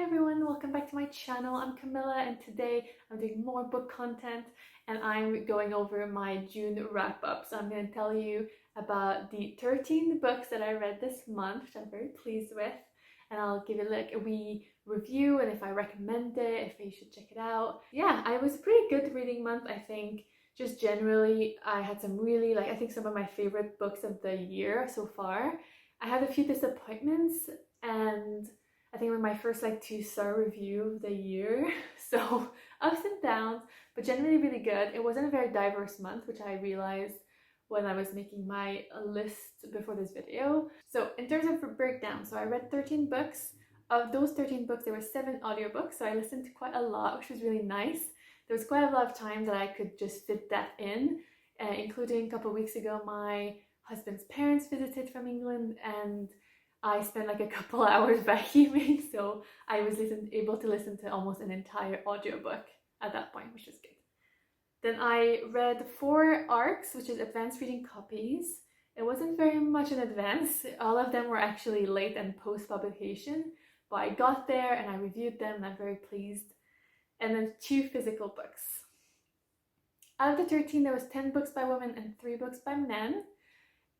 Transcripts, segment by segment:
everyone, welcome back to my channel. I'm Camilla and today I'm doing more book content and I'm going over my June wrap-up. So I'm going to tell you about the 13 books that I read this month, which I'm very pleased with, and I'll give it like a wee review and if I recommend it, if you should check it out. Yeah, it was a pretty good reading month, I think. Just generally, I had some really, I think some of my favorite books of the year so far. I had a few disappointments and I think it was my first 2-star review of the year. So ups and downs, but generally really good. It wasn't a very diverse month, which I realized when I was making my list before this video. So in terms of breakdown, so I read 13 books. Of those 13 books, there were 7 audiobooks, so I listened to quite a lot, which was really nice. There was quite a lot of time that I could just fit that in, including a couple of weeks ago, my husband's parents visited from England and I spent a couple hours vacuuming, so I was able to listen to almost an entire audiobook at that point, which was good. Then I read 4 ARCs, which is advanced reading copies. It wasn't very much in advance. All of them were actually late and post-publication, but I got there and I reviewed them and I'm very pleased. And then 2 physical books. Out of the 13, there was 10 books by women and 3 books by men,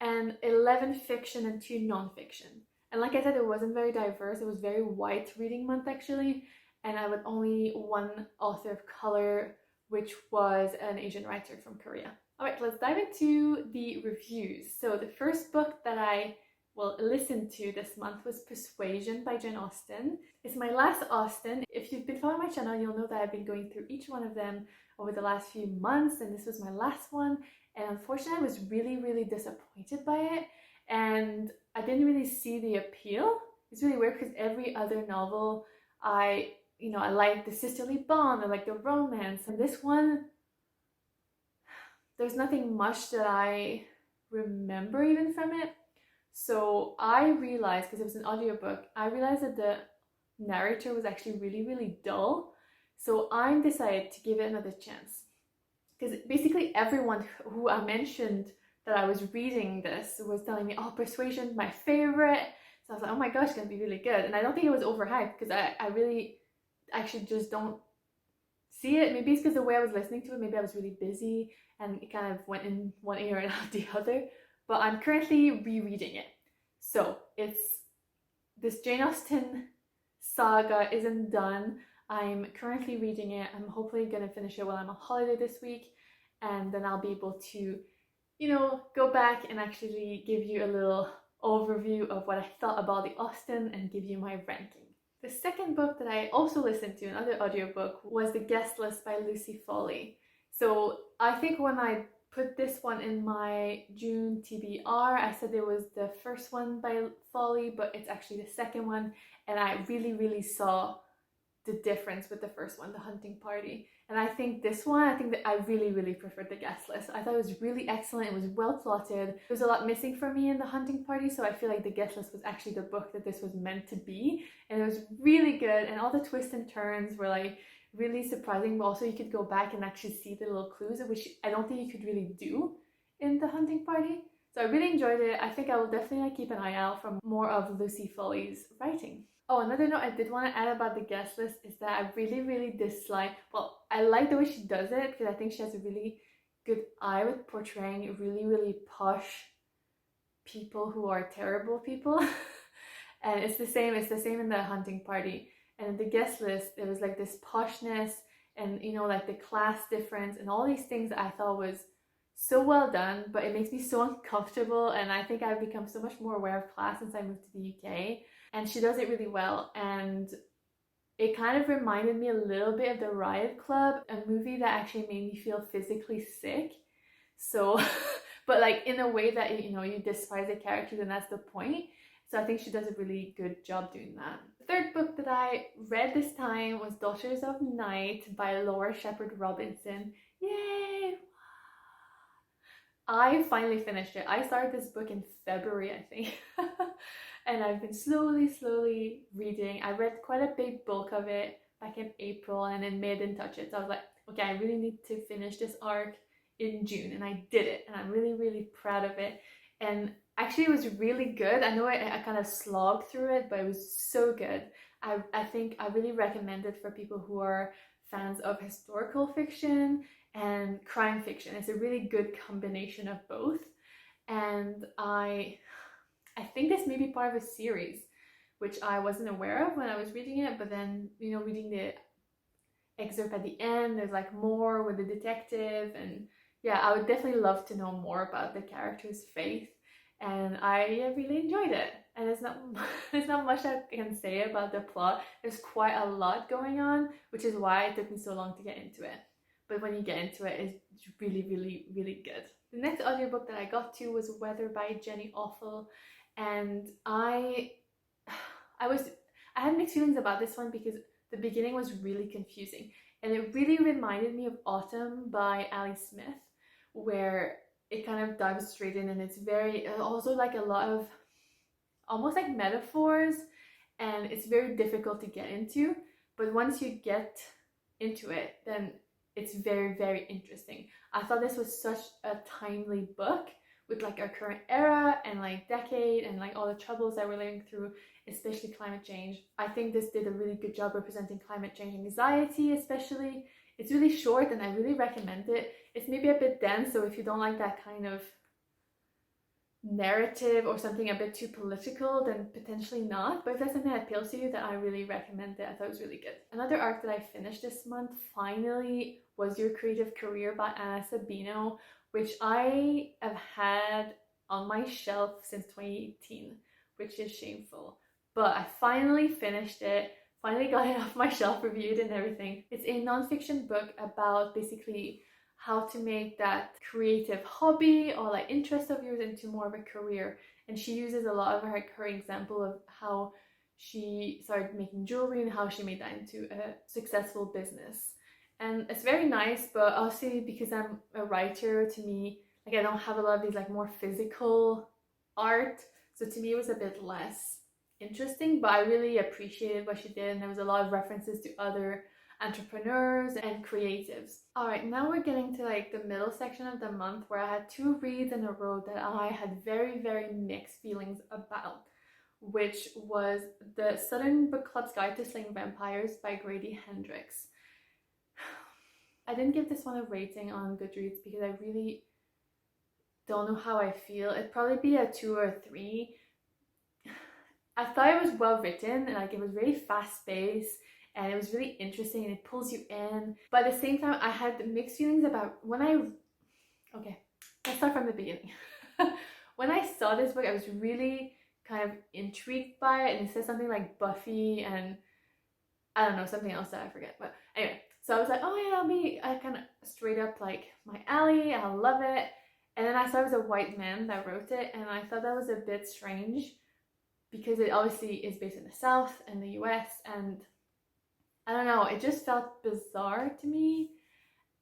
and 11 fiction and 2 non-fiction. And like I said, it wasn't very diverse. It was very white reading month actually, and I had only 1 author of color, which was an Asian writer from Korea. Alright, let's dive into the reviews. So the first book that I listened to this month was Persuasion by Jane Austen. It's my last Austen. If you've been following my channel, you'll know that I've been going through each one of them over the last few months, and this was my last one. And unfortunately, I was really disappointed by it, and I didn't really see the appeal. It's really weird because every other novel I like the sisterly bond, I like the romance, and this one, there's nothing much that I remember even from it. So I realized, because it was an audiobook, I realized that the narrator was actually really dull. So I decided to give it another chance. Because basically everyone who I mentioned that I was reading this was telling me, oh, Persuasion, my favorite. So I was like, oh my gosh, it's going to be really good. And I don't think it was overhyped because I really actually just don't see it. Maybe it's because the way I was listening to it, maybe I was really busy and it kind of went in one ear and out the other. But I'm currently rereading it. So it's this Jane Austen saga isn't done. I'm currently reading it. I'm hopefully going to finish it while I'm on holiday this week. And then I'll be able to, go back and actually give you a little overview of what I thought about the Austen and give you my ranking. The second book that I also listened to, another audiobook, was The Guest List by Lucy Foley. So I think when I put this one in my June TBR, I said it was the first one by Foley, but it's actually the second one, and I really saw the difference with the first one, The Hunting Party. And I think this one, that I really preferred The Guest List. I thought it was really excellent. It was well plotted. There was a lot missing for me in The Hunting Party, so I feel like The Guest List was actually the book that this was meant to be, and it was really good, and all the twists and turns were really surprising, but also you could go back and actually see the little clues, which I don't think you could really do in The Hunting Party. So I really enjoyed it. I think I will definitely keep an eye out for more of Lucy Foley's writing. Oh, another note I did want to add about The Guest List is that I really dislike, I like the way she does it because I think she has a really good eye with portraying really posh people who are terrible people. And it's the same in The Hunting Party. And in The Guest List, there was this poshness and, the class difference and all these things that I thought was so well done, but it makes me so uncomfortable. And I think I've become so much more aware of class since I moved to the UK. And she does it really well. And it kind of reminded me a little bit of The Riot Club, a movie that actually made me feel physically sick. So, but in a way that, you despise the characters and that's the point. So I think she does a really good job doing that. The third book that I read this time was Daughters of Night by Laura Shepherd Robinson. Yay! I finally finished it. I started this book in February, I think. And I've been slowly reading. I read quite a big bulk of it back in April, and in May I didn't touch it. So I was like, okay, I really need to finish this arc in June, and I did it. And I'm really proud of it. And actually, it was really good. I know I kind of slogged through it, but it was so good. I think I really recommend it for people who are fans of historical fiction and crime fiction. It's a really good combination of both. And I think this may be part of a series, which I wasn't aware of when I was reading it, but then, you know, reading the excerpt at the end, there's like more with the detective, and yeah, I would definitely love to know more about the character's faith, and I really enjoyed it. And there's not much I can say about the plot. There's quite a lot going on, which is why it took me so long to get into it. But when you get into it, it's really, really, really good. The next audiobook that I got to was Weather by Jenny Offill, and I had mixed feelings about this one because the beginning was really confusing, and it really reminded me of Autumn by Ali Smith, where it kind of dives straight in, and it's very also like a lot of almost like metaphors, and it's very difficult to get into, but once you get into it, then it's very, very interesting. I thought this was such a timely book with like our current era and like decade and like all the troubles that we're living through, especially climate change. I think this did a really good job representing climate change anxiety, especially. It's really short and I really recommend it. It's maybe a bit dense, so if you don't like that kind of narrative or something a bit too political, then potentially not. But if that's something that appeals to you, then I really recommend it. I thought it was really good. Another arc that I finished this month finally was Your Creative Career by Anna Sabino, which I have had on my shelf since 2018, which is shameful. But I finally finished it, finally got it off my shelf, reviewed and everything. It's a nonfiction book about basically how to make that creative hobby or like interest of yours into more of a career. And she uses a lot of her example of how she started making jewelry and how she made that into a successful business. And it's very nice, but also because I'm a writer, to me, like I don't have a lot of these like more physical art. So to me, it was a bit less interesting, but I really appreciated what she did. And there was a lot of references to other entrepreneurs and creatives. All right, now we're getting to like the middle section of the month where I had 2 reads in a row that I had very, very mixed feelings about, which was the Southern Book Club's Guide to Slaying Vampires by Grady Hendrix. I didn't give this one a rating on Goodreads because I really don't know how I feel. It'd probably be a 2 or a 3. I thought it was well written and like it was really fast paced and it was really interesting and it pulls you in. But at the same time, I had mixed feelings about okay, let's start from the beginning. When I saw this book, I was really kind of intrigued by it, and it says something like Buffy and I don't know, something else that I forget. But anyway, so I was like, oh yeah, that'll be kind of straight up like my alley, I love it. And then I saw it was a white man that wrote it, and I thought that was a bit strange because it obviously is based in the South and the US, and I don't know, it just felt bizarre to me.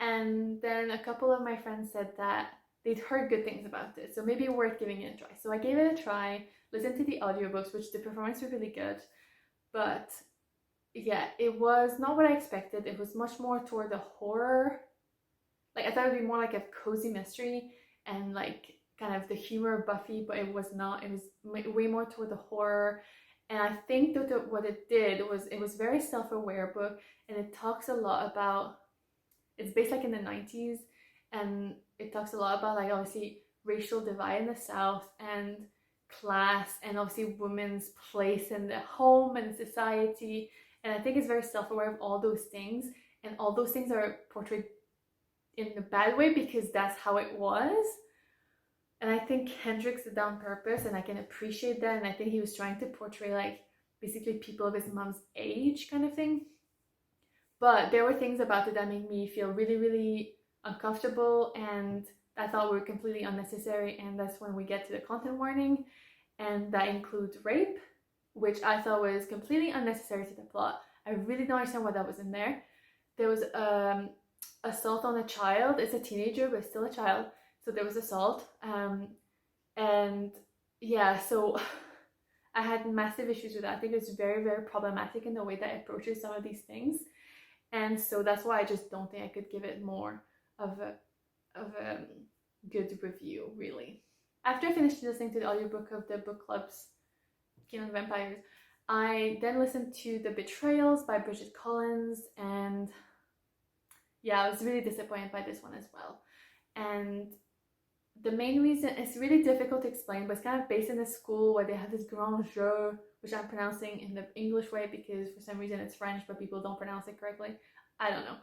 And then a couple of my friends said that they'd heard good things about it, so maybe worth giving it a try. So I gave it a try, listened to the audiobooks, which the performance were really good, but yeah, it was not what I expected. It was much more toward the horror. Like I thought it would be more like a cozy mystery and like kind of the humor of Buffy, but it was not. It was way more toward the horror. And I think that what it did was it was a very self-aware book, and it talks a lot about, it's based like in the 90s, and it talks a lot about like obviously racial divide in the South and class and obviously women's place in the home and society. And I think it's very self-aware of all those things, and all those things are portrayed in a bad way because that's how it was. And I think Hendrix did that on purpose, and I can appreciate that. And I think he was trying to portray like basically people of his mom's age kind of thing. But there were things about it that made me feel really, really uncomfortable, and I thought were completely unnecessary. And that's when we get to the content warning, and that includes rape, which I thought was completely unnecessary to the plot. I really don't understand why that was in there. There was assault on a child. It's a teenager, but still a child. So there was assault. And yeah, so I had massive issues with that. I think it's very, very problematic in the way that it approaches some of these things. And so that's why I just don't think I could give it more of a good review, really. After I finished listening to the audiobook of the book club's Killing Vampires, I then listened to The Betrayals by Bridget, and yeah, I was really disappointed by this one as well. And the main reason, it's really difficult to explain, but it's kind of based in a school where they have this grand jeu, which I'm pronouncing in the English way because for some reason it's French, but people don't pronounce it correctly. I don't know.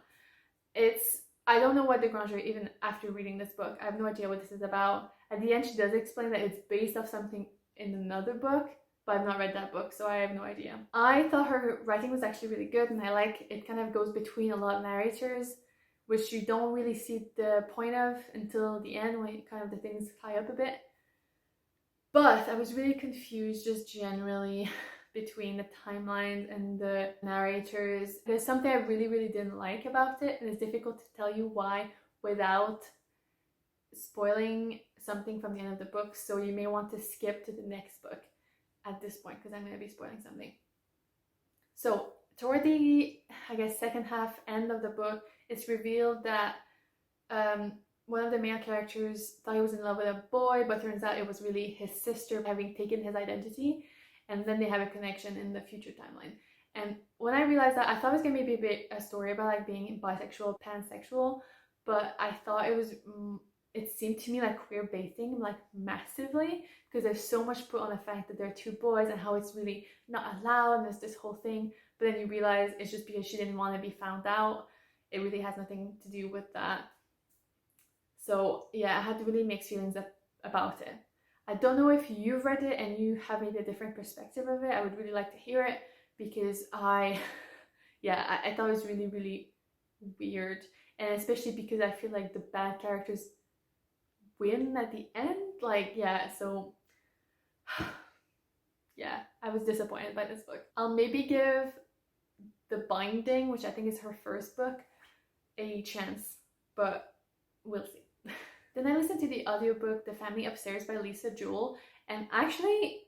I don't know what the grand jeu, even after reading this book. I have no idea what this is about. At the end, she does explain that it's based off something in another book, but I've not read that book, so I have no idea. I thought her writing was actually really good, and I like it kind of goes between a lot of narrators, which you don't really see the point of until the end when kind of the things tie up a bit. But I was really confused just generally between the timelines and the narrators. There's something I really, really didn't like about it, and it's difficult to tell you why without spoiling something from the end of the book, so you may want to skip to the next book at this point because I'm going to be spoiling something. So toward the, I guess, second half end of the book, it's revealed that one of the male characters thought he was in love with a boy, but turns out it was really his sister having taken his identity, and then they have a connection in the future timeline. And when I realized that, I thought it was going to be a story about like being bisexual, pansexual, but I thought it seemed to me like queer baiting, like massively, because there's so much put on the fact that there are two boys and how it's really not allowed, and there's this whole thing. But then you realize it's just because she didn't want to be found out. It really has nothing to do with that. So yeah, I had really mixed feelings about it. I don't know if you've read it and you have maybe a different perspective of it. I would really like to hear it because I thought it was really, really weird. And especially because I feel like the bad characters win at the end. Like, yeah, so yeah, I was disappointed by this book. I'll maybe give The Binding, which I think is her first book, a chance, but we'll see. Then I listened to the audiobook The Family Upstairs by Jewell, and actually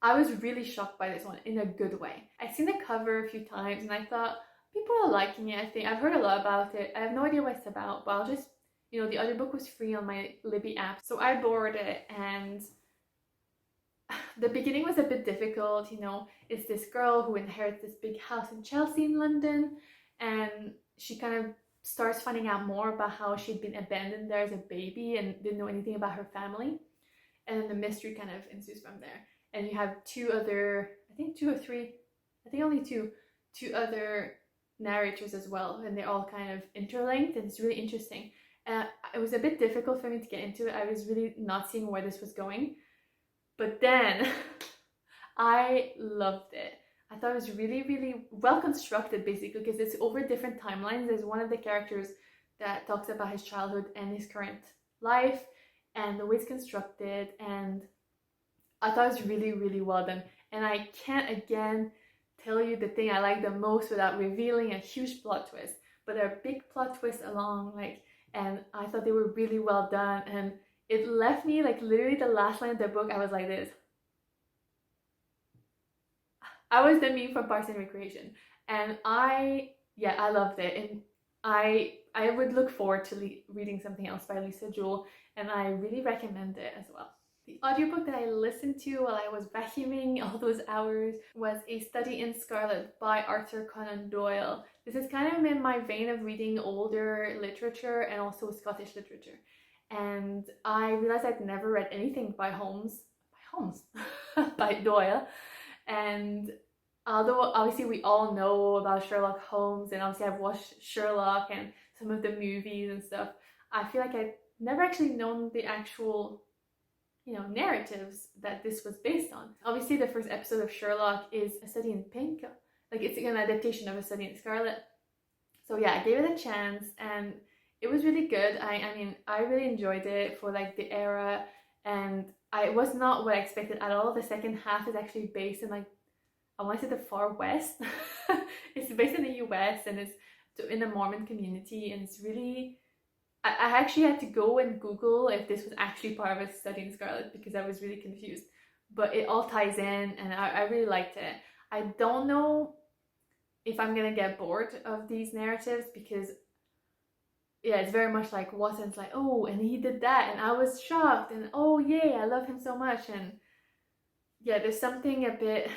I was really shocked by this one in a good way. I've seen the cover a few times and I thought people are liking it. I think I've heard a lot about it. I have no idea what it's about, but I'll just, the audiobook was free on my Libby app, so I borrowed it, and the beginning was a bit difficult. It's this girl who inherits this big house in Chelsea in London, and she kind of starts finding out more about how she'd been abandoned there as a baby and didn't know anything about her family, and then the mystery kind of ensues from there. And you have two other narrators as well, and they're all kind of interlinked, and it's really interesting. It was a bit difficult for me to get into it. I was really not seeing where this was going, but then I loved it. I thought it was really, really well constructed, basically, because it's over different timelines. There's one of the characters that talks about his childhood and his current life, and the way it's constructed, and I thought it was really, really well done. And I can't again tell you the thing I like the most without revealing a huge plot twist, but there are big plot twists along, and I thought they were really well done, and it left me literally the last line of the book, I was like this. I was the meme from Parks and Recreation, and I loved it, and I would look forward to reading something else by Jewell, and I really recommend it as well. The audiobook that I listened to while I was vacuuming all those hours was A Study in Scarlet by Arthur Conan Doyle. This is kind of in my vein of reading older literature and also Scottish literature. And I realized I'd never read anything by by Doyle. And although obviously we all know about Sherlock Holmes, and obviously I've watched Sherlock and some of the movies and stuff, I feel like I've never actually known the actual narratives that this was based on. Obviously the first episode of Sherlock is A Study in Pink, it's an adaptation of A Study in Scarlet. So yeah, I gave it a chance and it was really good. I really enjoyed it for the era, and it was not what I expected at all. The second half is actually based in I want to say the far west. It's based in the US, and it's in the Mormon community, and it's really, I actually had to go and Google if this was actually part of A Study in Scarlet because I was really confused. But it all ties in, and I really liked it. I don't know if I'm gonna get bored of these narratives because yeah, it's very much like Watson's oh, and he did that, and I was shocked, and oh yay, I love him so much, and yeah, there's something a bit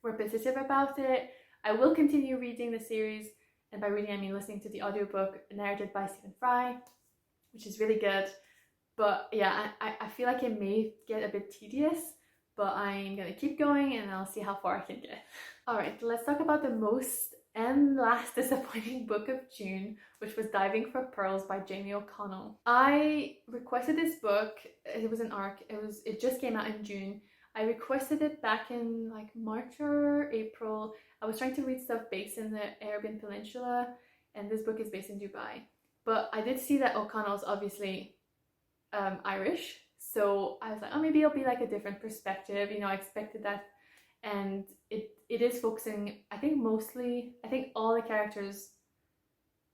repetitive about it. I will continue reading the series, and by reading I mean listening to the audiobook narrated by Stephen Fry, which is really good. But yeah, I feel like it may get a bit tedious, but I'm gonna keep going and I'll see how far I can get. Alright, let's talk about the most and last disappointing book of June, which was Diving for Pearls by Jamie O'Connell. I requested this book. It was an arc. It just came out in June. I requested it back in like March or April. I was trying to read stuff based in the Arabian Peninsula, and this book is based in Dubai. But I did see that O'Connell's obviously Irish, so I was like, oh, maybe it'll be like a different perspective. You know, I expected that, and it is focusing, I think all the characters,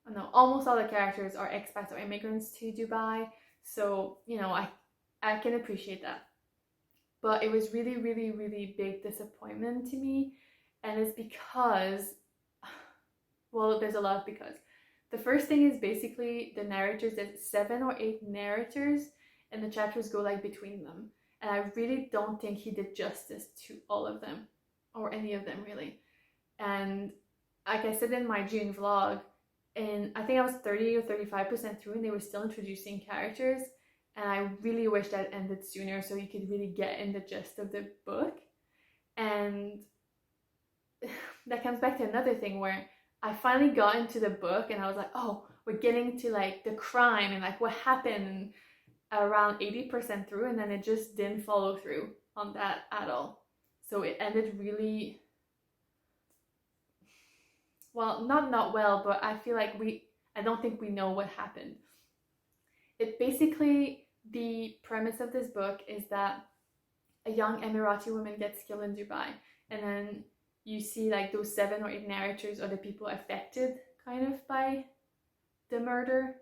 no, almost all the characters are expats or immigrants to Dubai. So, you know, I can appreciate that. But it was really, really, really big disappointment to me. And it's because, well, there's a lot of because. The first thing is basically the narrators, there's 7 or 8 narrators, and the chapters go like between them. And I really don't think he did justice to all of them, or any of them really. And like I said in my June vlog, and I think I was 30 or 35% through and they were still introducing characters, and I really wish that ended sooner so you could really get in the gist of the book. And that comes back to another thing where I finally got into the book and I was like, oh, we're getting to like the crime and like what happened around 80% through, and then it just didn't follow through on that at all. So it ended really, well, not well, but I feel like I don't think we know what happened. It basically, the premise of this book is that a young Emirati woman gets killed in Dubai, and then you see like those 7 or 8 narrators are the people affected kind of by the murder.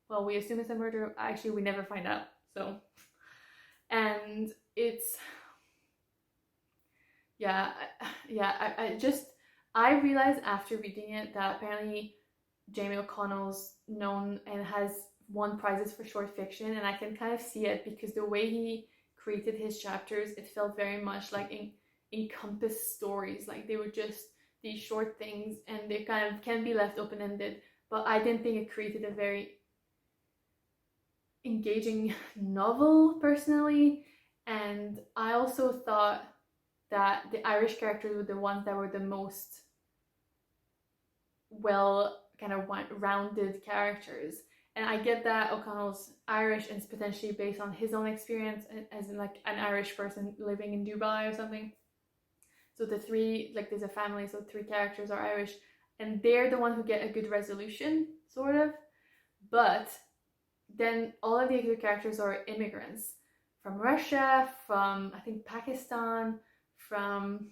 Well, we assume it's a murder. Actually, we never find out. So, and it's, I realized after reading it that apparently Jamie O'Connell's known and has won prizes for short fiction, and I can kind of see it because the way he created his chapters, it felt very much like encompassed stories. Like they were just these short things and they kind of can be left open-ended, but I didn't think it created a very engaging novel personally. And I also thought that the Irish characters were the ones that were the most well kind of rounded characters. And I get that O'Connell's Irish and it's potentially based on his own experience as in like an Irish person living in Dubai or something. So the 3, like there's a family, so 3 characters are Irish and they're the one who get a good resolution, sort of. But then all of the other characters are immigrants from Russia, from I think Pakistan, from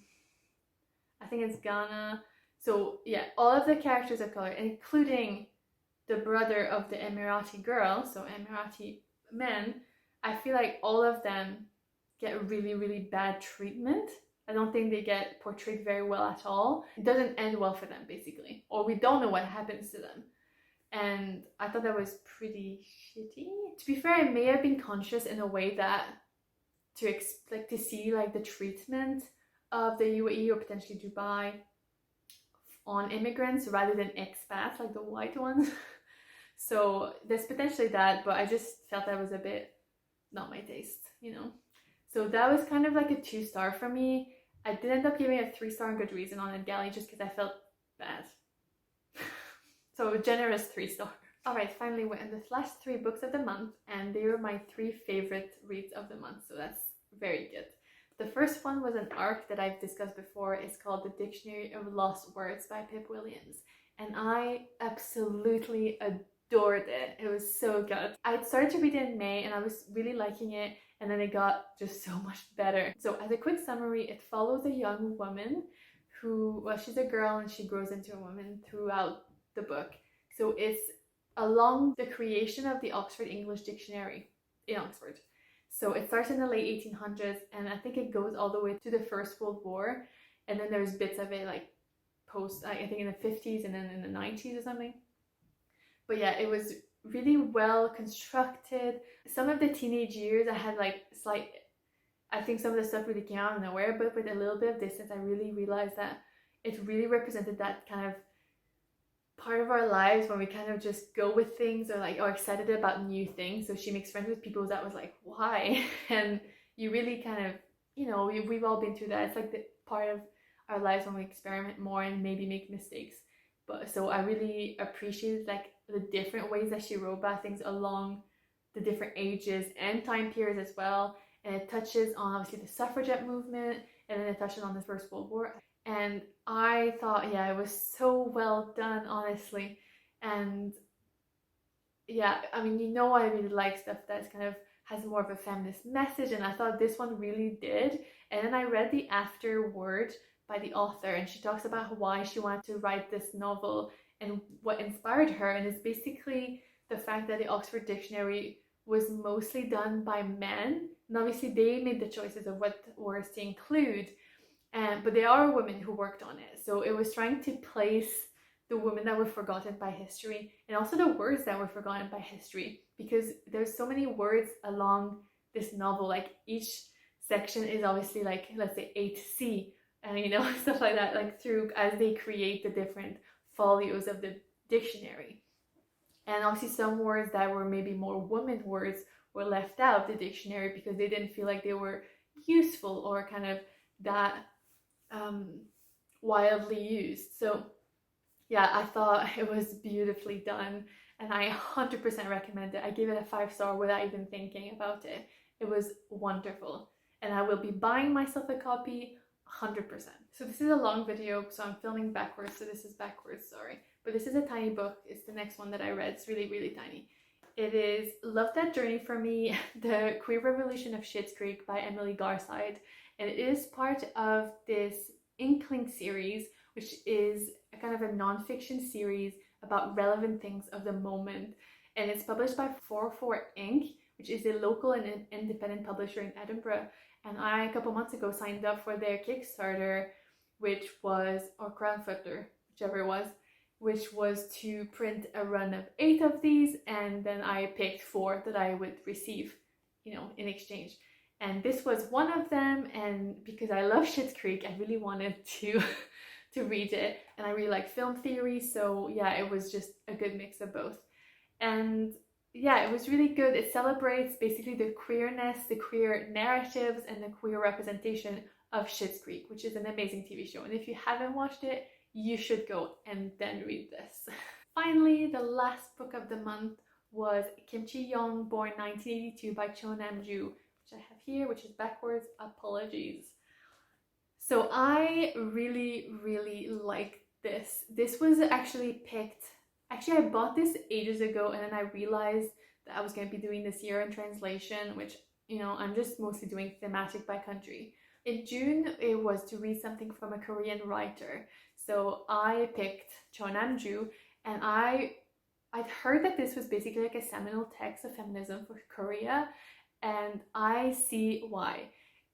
I think it's Ghana. So yeah, all of the characters of color, including the brother of the Emirati girl, so Emirati men, I feel like all of them get really, really bad treatment. I don't think they get portrayed very well at all. It doesn't end well for them, basically. Or we don't know what happens to them. And I thought that was pretty shitty. To be fair, it may have been conscious in a way that to see like the treatment of the UAE or potentially Dubai on immigrants rather than expats, like the white ones. So there's potentially that, but I just felt that was a bit not my taste, you know. So that was kind of like a 2-star for me. I did end up giving a 3-star on Goodreads and on Galley just because I felt bad. So a generous 3-star. Alright, finally we're in the last 3 books of the month, and they were my 3 favorite reads of the month, so that's very good. The first one was an arc that I've discussed before. It's called The Dictionary of Lost Words by Pip Williams, and I absolutely adored it. It was so good. I started to read it in May and I was really liking it, and then it got just so much better. So as a quick summary, it follows a young woman who, well, she's a girl and she grows into a woman throughout the book. So it's along the creation of the Oxford English Dictionary in Oxford. So it starts in the late 1800s and I think it goes all the way to the First World War, and then there's bits of it like post, I think in the 50s and then in the 90s or something. But yeah, it was really well constructed. Some of the teenage years I had like I think some of the stuff really came out of nowhere, but with a little bit of distance, I really realized that it really represented that kind of part of our lives when we kind of just go with things, or like are excited about new things. So she makes friends with people that was like, why? And you really kind of, you know, we've all been through that. It's like the part of our lives when we experiment more and maybe make mistakes. But so I really appreciated like the different ways that she wrote about things along the different ages and time periods as well. And it touches on obviously the suffragette movement, and then it touches on the First World War. And I thought, yeah, it was so well done, honestly. And yeah, I mean, you know, I really like stuff that's kind of has more of a feminist message, and I thought this one really did. And then I read the afterword by the author, and she talks about why she wanted to write this novel and what inspired her. And it's basically the fact that the Oxford Dictionary was mostly done by men, and obviously they made the choices of what words to include. But there are women who worked on it. So it was trying to place the women that were forgotten by history, and also the words that were forgotten by history, because there's so many words along this novel. Like each section is obviously like, let's say 8C, and you know, stuff like that, like through as they create the different folios of the dictionary. And obviously some words that were maybe more women words were left out of the dictionary because they didn't feel like they were useful or kind of that wildly used. So yeah, I thought it was beautifully done, and I 100% recommend it. I gave it a 5-star without even thinking about it. It was wonderful, and I will be buying myself a copy 100%. So this is a long video, so I'm filming backwards, so this is backwards, sorry. But this is a tiny book. It's the next one that I read. It's really, really tiny. It is Love That Journey for Me, The Queer Revolution of Schitt's Creek by Emily Garside. And it is part of this Inkling series, which is a kind of a non-fiction series about relevant things of the moment. And it's published by 44 Inc., which is a local and independent publisher in Edinburgh. And I, a couple months ago, signed up for their Kickstarter, which was, or crowdfunder, whichever it was, which was to print a run of 8 of these, and then I picked 4 that I would receive, you know, in exchange. And this was one of them, and because I love Schitt's Creek, I really wanted to read it, and I really like film theory, so yeah, it was just a good mix of both. And yeah, it was really good. It celebrates basically the queerness, the queer narratives, and the queer representation of Schitt's Creek, which is an amazing TV show. And if you haven't watched it, you should go and then read this. Finally, the last book of the month was Kim Ji-young, born 1982 by Nam-Joo, which I have here, which is backwards, apologies. So I really, really liked this. This was actually picked, actually I bought this ages ago, and then I realized that I was going to be doing this year in translation, which, you know, I'm just mostly doing thematic by country. In June, it was to read something from a Korean writer. So I picked Nam-Joo, and I'd heard that this was basically like a seminal text of feminism for Korea, and I see why.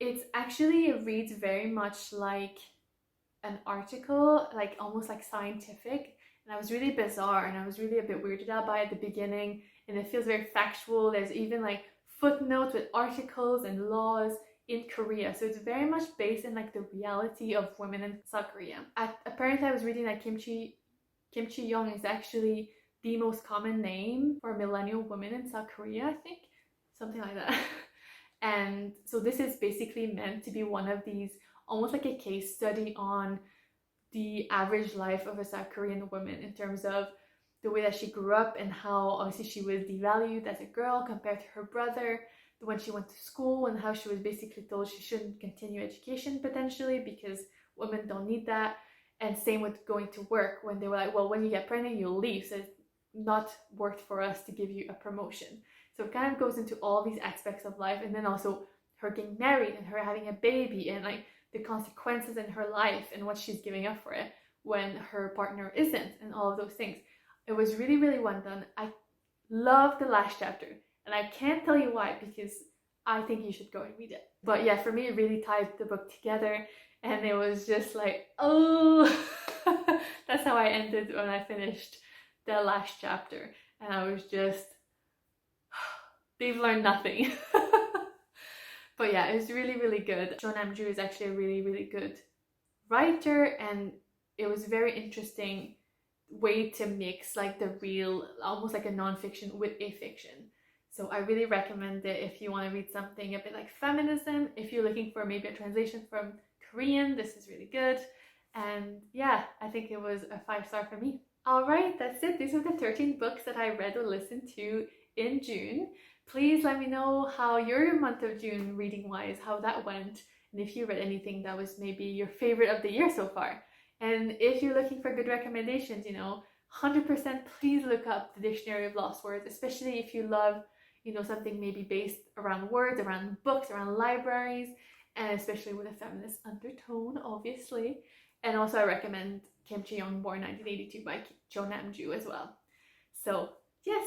It's actually, it reads very much like an article, like almost like scientific, and I was really bizarre, and I was really a bit weirded out by it at the beginning, and it feels very factual. There's even like footnotes with articles and laws in Korea, so it's very much based in like the reality of women in South Korea. Apparently I was reading that Kim Ji-young is actually the most common name for millennial women in South Korea, I think, something like that. And so this is basically meant to be one of these, almost like a case study on the average life of a South Korean woman in terms of the way that she grew up, and how obviously she was devalued as a girl compared to her brother when she went to school, and how she was basically told she shouldn't continue education potentially because women don't need that. And same with going to work, when they were like, well, when you get pregnant, you'll leave, so it's not worth for us to give you a promotion. So it kind of goes into all these aspects of life, and then also her getting married and her having a baby, and like the consequences in her life and what she's giving up for it when her partner isn't, and all of those things. It was really, really well done. I love the last chapter, and I can't tell you why, because I think you should go and read it. But yeah, for me, it really tied the book together, and it was just like, oh, that's how I ended when I finished the last chapter. And I was just, they've learned nothing. But yeah, it was really, really good. Nam-Joo is actually a really, really good writer, and it was very interesting way to mix like the real, almost like a non-fiction with a fiction. So I really recommend it if you want to read something a bit like feminism. If you're looking for maybe a translation from Korean, this is really good. And yeah, I think it was a 5-star for me. All right, that's it. These are the 13 books that I read or listened to in June. Please let me know how your month of June reading wise, how that went, and if you read anything that was maybe your favorite of the year so far. And if you're looking for good recommendations, 100% please look up the Dictionary of Lost Words, especially if you love, something maybe based around words, around books, around libraries, and especially with a feminist undertone, obviously. And also I recommend Kim Jiyoung, Born 1982 by Nam-Joo as well. So yes.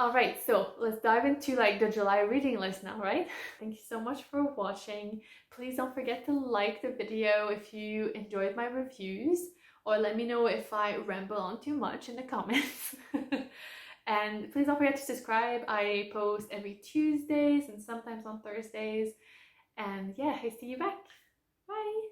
All right, so let's dive into like the July reading list now, right? Thank you so much for watching. Please don't forget to like the video if you enjoyed my reviews, or let me know if I ramble on too much in the comments. And please don't forget to subscribe. I post every Tuesdays and sometimes on Thursdays. And yeah, I see you back. Bye.